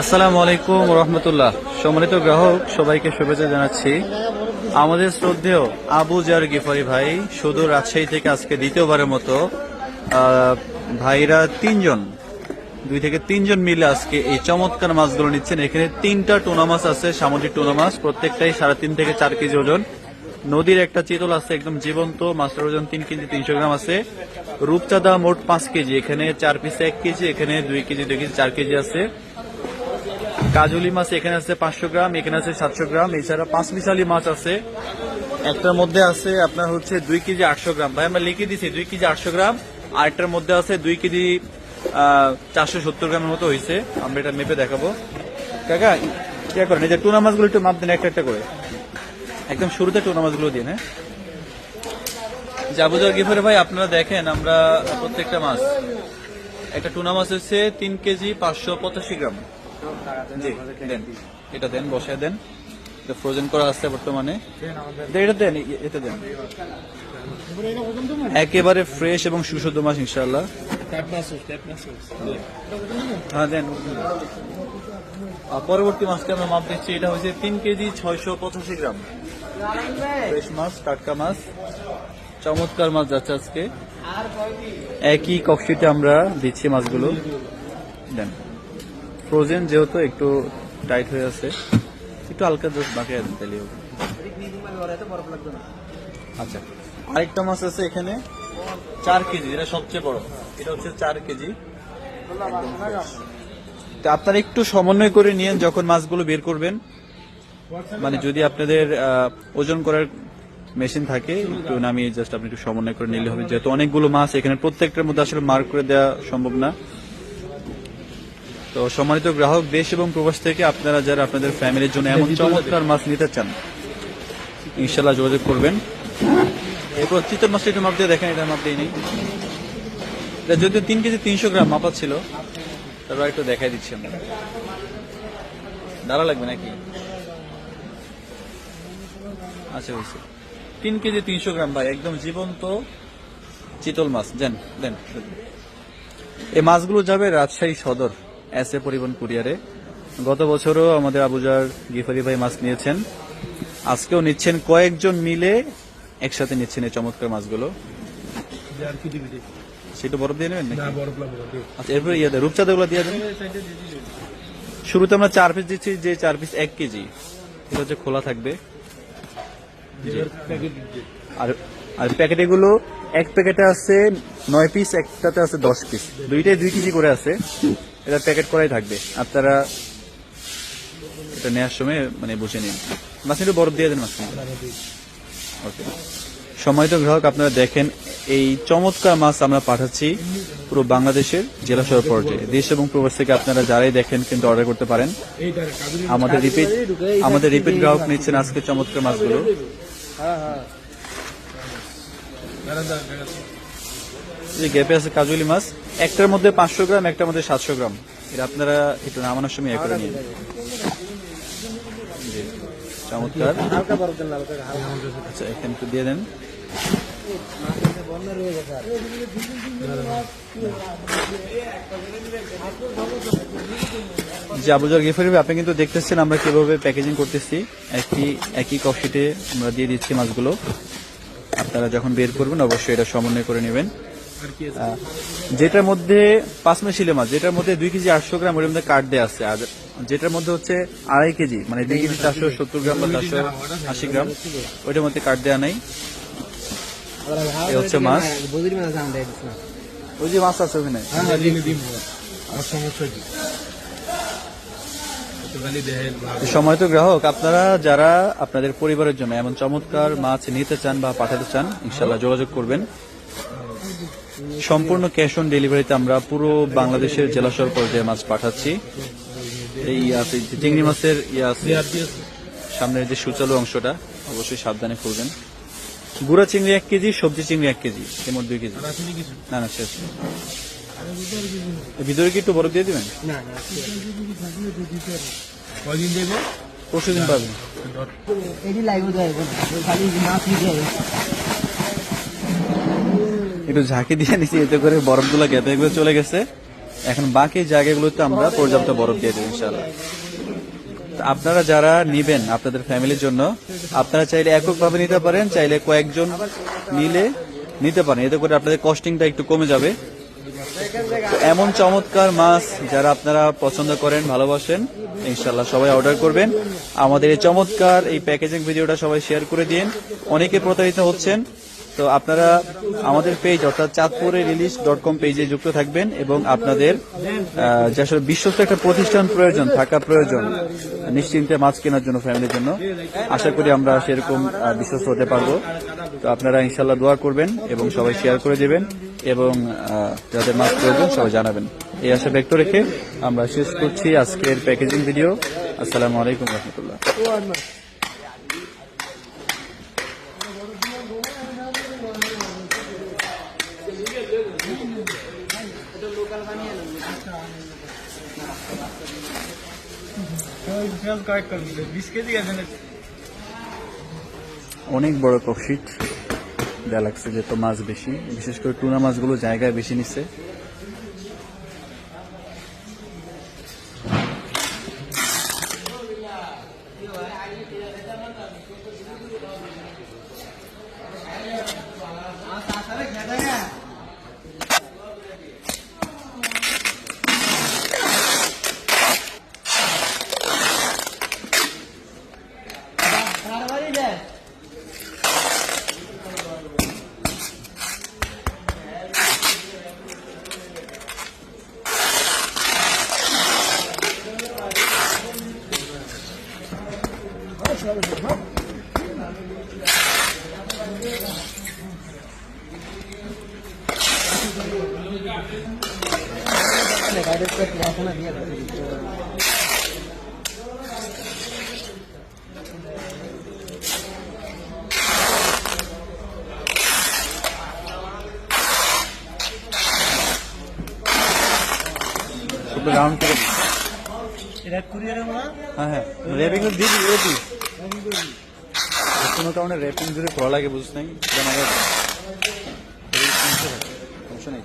আসসালামু আলাইকুম রহমতুল্লাহ। সম্মানিত গ্রাহক সবাইকে শুভেচ্ছা জানাচ্ছি। আমাদের শ্রদ্ধেয় আবু জার গিফারি ভাই সুদূর রাজশাহী থেকে আজকে দ্বিতীয়বারের মতো ভাইরা 2 থেকে 3 জন মিলে আজকে এই চমৎকার মাছগুলো নিচ্ছেন। এখানে 3টা টুনা মাছ আছে, সামুদ্রিক টুনা মাছ, প্রত্যেকটাই 3.5 থেকে 4 কেজি ওজন। নদীর একটা চিতল আছে একদম জীবন্ত, মাছটার ওজন 3 কেজি 300 গ্রাম আছে। রূপচাঁদা মোট 5 কেজি, এখানে 4 পিসে 1 কেজি, এখানে 2 কেজি 2 কেজি 4 কেজি আছে। কাজলি মাছ এখানে আছে 500 গ্রাম, এখানে আছে 700 গ্রাম। এছাড়া 5 মিশালি মাছ আছে, একটার মধ্যে আছে আপনার হচ্ছে 2 কেজি 800 গ্রাম। ভাই আমরা লিখে দিছি 2 কেজি 800 গ্রাম, আরেকটার মধ্যে আছে 2 কেজি 470 গ্রামের মতো হয়েছে। আমরা এটা মেপে দেখাবো। কাকা কি করেন, এই যে টুনা মাছগুলো একটু মাপ দেন একটা একটা করে, একদম শুরুতে টুনা মাছগুলো দিন। হ্যাঁ, আবু জার গিফারি ভাই আপনারা দেখেন, আমরা প্রত্যেকটা মাছ, একটা টুনা মাছ হচ্ছে 3 কেজি 585 গ্রাম। জি দেন, এটা দেন, বসায় দেন। এটা ফ্রোজেন করা আছে বর্তমানে, এটা দেন, এটা দেন। একেবারে ফ্রেশ এবং সুশুদ্ধ মাছ ইনশাআল্লাহ। হ্যাঁ দেন। পরবর্তী মাছকে আমরা মাপ দিচ্ছি, এটা হচ্ছে 3 কেজি 685 গ্রাম। ফ্রেশ মাছ, টাটকা মাছ, চমৎকার মাছ যাচ্ছে আজকে। একই কক্সিতে আমরা দিচ্ছি মাছগুলো। দেন, ফ্রোজেন যেহেতু একটু টাইট হয়ে আছে, একটু হালকা জাস্ট বাকিয়ে দেন তাহলে হবে। আচ্ছা, আরেকটা মাছ আছে এখানে 4 কেজি, এটা সবচেয়ে বড়, এটা হচ্ছে 4 কেজি। আপনারা একটু সমন্বয় করে নিয়েন যখন মাছগুলো বের করবেন, মানে যদি আপনাদের ওজন করার মেশিন থাকে একটু নামিয়ে জাস্ট আপনি একটু সমন্বয় করে নিলে হবে, যেহেতু অনেকগুলো মাছ এখানে, প্রত্যেকটার মধ্যে আসলে মার্ক করে দেওয়া সম্ভব না। তো সম্মানিত গ্রাহক দেশ এবং প্রবাস থেকে আপনারা যারা আপনাদের ফ্যামিলির জন্য এমন চমৎকার মাছ নিতে চান, ইনশাল্লাহ যোগাযোগ করবেন। এরপর চিতল মাছটা একটু মাপ দিয়ে দেখেন, এটা মাপ দিয়ে নেই, এটা যদিও 3 কেজি 300 গ্রাম মাপা ছিল, তারপর একটু দেখাই দিচ্ছি আমরা। দাঁড়া লাগবে নাকি? আচ্ছা হয়েছে, 3 কেজি 300 গ্রাম ভাই, একদম জীবন্ত চিতল মাছ। দেন দেন। এই মাছগুলো যাবে রাজশাহী সদর এসএ পরিবহন কুরিয়ারে। গত বছরও আমাদের আবু জার গিফারি ভাই মাছ নিয়েছেন, আজকেও নিচ্ছেন, কয়েকজন মিলে একসাথে নিচ্ছেন এই চমৎকার মাছগুলো। সেটা বরফ দিয়ে নেবেন নাকি? আচ্ছা, এরপরে ইয়ে দেয় রূপচাঁদা গুলো দিয়ে দেন। শুরুতে আমরা 4 পিস দিচ্ছি, যে 4 পিস 1 কেজি, এটা হচ্ছে খোলা থাকবে। আর প্যাকেটে গুলো, এক প্যাকেটে আছে 9 পিস, একটাতে আছে 10 পিস, দুইটাই 2 কেজি করে আছে। এটা প্যাকেট করাই থাকবে, আপনারা এটা নেওয়ার সময় মানে বুঝে নিন। মাছ একটু বরফ দিয়ে দেন মাছ। ওকে, সম্মানিত গ্রাহক আপনারা দেখেন, এই চমৎকার মাছ আমরা পাঠাচ্ছি পুরো বাংলাদেশের জেলা শহর পর্যায়ে। দেশ এবং প্রবাস থেকে আপনারা যারাই দেখেন কিন্তু অর্ডার করতে পারেন। আমাদের রিপিট গ্রাহক নিচ্ছেন আজকে চমৎকার মাছগুলো। যে গ্যাপে আছে কাজুলি মাছ, একটার মধ্যে 500 গ্রাম, একটার মধ্যে 700 গ্রাম। এটা আপনারা একটু নামানোর সময় এ করে নিন। চমৎকার। আচ্ছা, এখানে একটু দিয়ে দেন। যে আবু জার গিফারি ভাই, আপনি কিন্তু দেখতেছেন আমরা কিভাবে প্যাকেজিং করতেছি। একই কক্সিটে আমরা দিয়ে দিচ্ছি মাছগুলো। আপনারা যখন বের করবেন অবশ্যই এটা সমন্বয় করে নেবেন। যেটার মধ্যে 5 মিশালি মাছ, যেটার মধ্যে 2 কেজি 800 গ্রাম, ওর মধ্যে কার্ড দেওয়া আছে। আর যেটার মধ্যে হচ্ছে 2.5 কেজি, মানে 2 কেজি 470 গ্রাম বা 480 গ্রাম, ওইটার মধ্যে কার্ড দেওয়া নাই। এই হচ্ছে মাছ, ওই যে মাছ আছে ওখানে। সময় তো গ্রাহক আপনারা যারা আপনাদের পরিবারের জন্য এমন চমৎকার মাছ নিতে চান বা পাঠাতে চান, ইনশাল্লাহ যোগাযোগ করবেন। সম্পূর্ণ ক্যাশ অন ডেলিভারিতে আমরা পুরো বাংলাদেশের জেলা শহর পর্যায়ে মাছ পাঠাচ্ছি। এই আছে চিংড়ি মাছের আছে সামনের যে সুচালু অংশটা, অবশ্যই সাবধানে খুলবেন। গুড়া চিংড়ি 1 কেজি, সবজি চিংড়ি 1 কেজি, এর মধ্যে 2 কেজি। না না, শেষ। ভিতরে কি একটু বরফ দিয়ে দিবেন? পরশু দিন পাবেন। একটু ঝাঁকি দিয়ে নিছি, এতে করে বরফগুলো গেঁথে এগুলো চলে গেছে। এখন বাকি জায়গাগুলোতে আমরা পর্যাপ্ত বরফ দিয়ে দেবো ইনশাল্লাহ। আপনারা যারা নিবেন আপনাদের ফ্যামিলির জন্য, আপনারা চাইলে এককভাবে নিতে পারেন, চাইলে কয়েকজন মিলে নিতে পারেন, এতে করে আপনাদের কস্টিংটা একটু কমে যাবে। তো এমন চমৎকার মাছ যারা আপনারা পছন্দ করেন, ভালোবাসেন, ইনশাল্লাহ সবাই অর্ডার করবেন। আমাদের এই চমৎকার এই প্যাকেজিং ভিডিওটা সবাই শেয়ার করে দিন। অনেকে প্রতারিত হচ্ছেন, তো আপনারা আমাদের পেজ অর্থাৎ চাঁদপুরেরিলিশ.com পেজে যুক্ত থাকবেন এবং আপনাদের যে আসলে বিশ্বস্ত একটা প্রতিষ্ঠান প্রয়োজন থাকা প্রয়োজন নিশ্চিন্তে মাছ কেনার জন্য ফ্যামিলির জন্য। আশা করি আমরা সেরকম বিশ্বস্ত হতে পারবো। তো আপনারা ইনশাল্লাহ দোয়া করবেন এবং সবাই শেয়ার করে দেবেন এবং যাদের মাছ প্রয়োজন সবাই জানাবেন। এই আশা ব্যক্ত রেখে আমরা শেষ করছি আজকের প্যাকেজিং ভিডিও। আসসালামু আলাইকুম রহমতুল্লাহ। অনেক বড় ককশিট দেয়া লাগছে, যে তো মাছ বেশি, বিশেষ করে টুনা মাছগুলো জায়গায় বেশি নিচ্ছে। রাউন্ড করে হ্যাঁ হ্যাঁ র্যাপিং দিবি রেডি, কোনো কারণে র্যাপিং যদি করা লাগে বুঝ নাই, সমস্যা নেই।